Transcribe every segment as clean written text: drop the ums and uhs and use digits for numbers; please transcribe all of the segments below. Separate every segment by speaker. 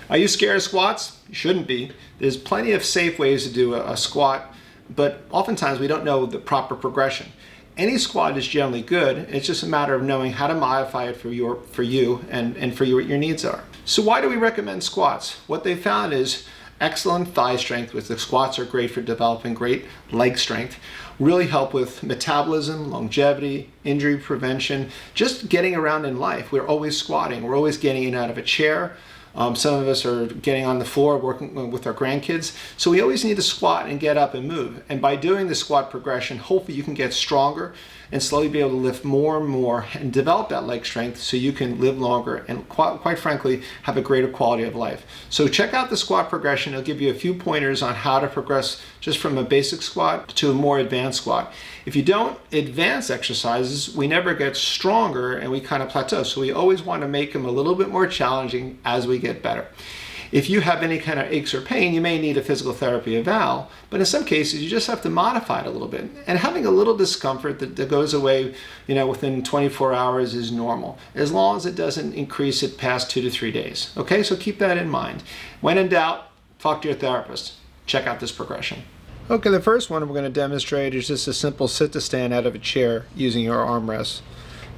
Speaker 1: Are you scared of squats? You shouldn't be. There's plenty of safe ways to do a squat, but oftentimes we don't know the proper progression. Any squat is generally good. It's just a matter of knowing how to modify it for you and for what your needs are. So why do we recommend squats? What they found is excellent thigh strength, which the squats are great for developing great leg strength, really help with metabolism, longevity, injury prevention, just getting around in life. We're always squatting. We're always getting in and out of a chair. Some of us are getting on the floor working with our grandkids. So we always need to squat and get up and move. And by doing the squat progression, hopefully you can get stronger and slowly be able to lift more and more and develop that leg strength so you can live longer and quite frankly have a greater quality of life. So check out the squat progression. It'll give you a few pointers on how to progress just from a basic squat to a more advanced squat. If you don't advance exercises, we never get stronger and we kind of plateau. So we always want to make them a little bit more challenging as we get better. If you have any kind of aches or pain, you may need a physical therapy eval, but in some cases you just have to modify it a little bit. And having a little discomfort that goes away, within 24 hours is normal, as long as it doesn't increase it past 2 to 3 days. Okay, so keep that in mind. When in doubt, talk to your therapist. Check out this progression. Okay, the first one we're going to demonstrate is just a simple sit to stand out of a chair using your armrests.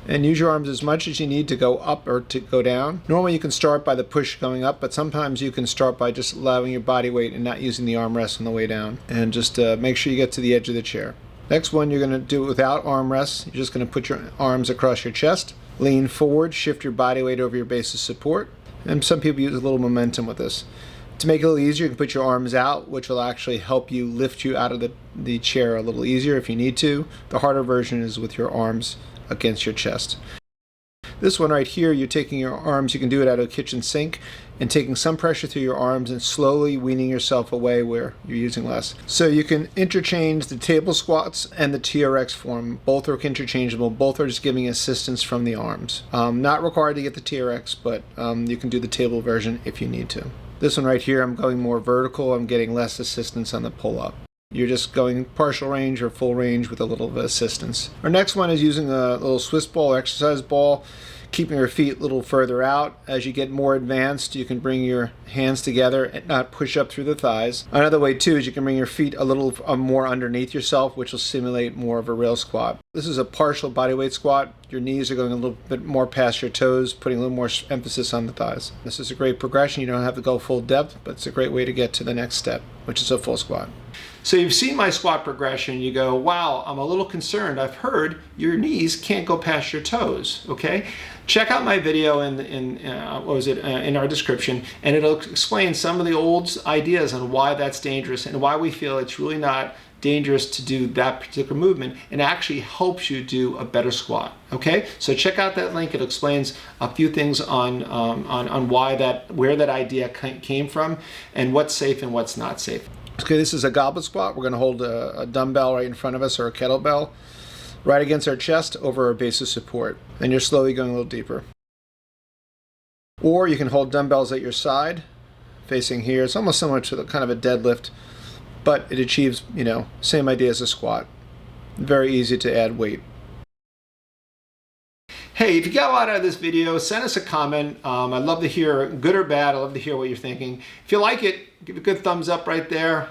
Speaker 1: And use your arms as much as you need to go up or to go down. Normally you can start by the push going up, but sometimes you can start by just allowing your body weight and not using the armrest on the way down. And just make sure you get to the edge of the chair. Next one, you're going to do it without armrests. You're just going to put your arms across your chest, lean forward, shift your body weight over your base of support. And some people use a little momentum with this. To make it a little easier, you can put your arms out, which will actually help you lift you out of the chair a little easier if you need to. The harder version is with your arms against your chest. This one right here, you're taking your arms, you can do it out of a kitchen sink and taking some pressure through your arms and slowly weaning yourself away where you're using less. So you can interchange the table squats and the TRX form. Both are interchangeable. Both are just giving assistance from the arms. Not required to get the TRX, but you can do the table version if you need to. This one right here, I'm going more vertical. I'm getting less assistance on the pull-up. You're just going partial range or full range with a little bit of assistance. Our next one is using a little Swiss ball or exercise ball, keeping your feet a little further out. As you get more advanced, you can bring your hands together and not push up through the thighs. Another way too is you can bring your feet a little more underneath yourself, which will simulate more of a rail squat. This is a partial bodyweight squat. Your knees are going a little bit more past your toes, putting a little more emphasis on the thighs. This is a great progression. You don't have to go full depth, but it's a great way to get to the next step, which is a full squat. So you've seen my squat progression, you go, wow, I'm a little concerned. I've heard your knees can't go past your toes, okay? Check out my video in our description, and it'll explain some of the old ideas on why that's dangerous and why we feel it's really not dangerous to do that particular movement and actually helps you do a better squat, okay? So check out that link. It explains a few things on where that idea came from and what's safe and what's not safe. Okay, this is a goblet squat. We're going to hold a dumbbell right in front of us or a kettlebell right against our chest over our base of support. And you're slowly going a little deeper. Or you can hold dumbbells at your side, facing here. It's almost similar to the kind of a deadlift, but it achieves, same idea as a squat. Very easy to add weight. Hey, if you got a lot out of this video, send us a comment. I'd love to hear, good or bad, I'd love to hear what you're thinking. If you like it, give a good thumbs up right there.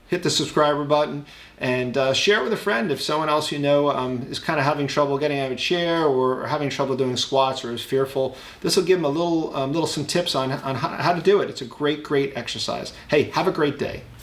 Speaker 1: Hit the subscriber button and share it with a friend if someone else you know is kind of having trouble getting out of a chair or having trouble doing squats or is fearful. This will give them a little some tips on how to do it. It's a great exercise. Hey, have a great day.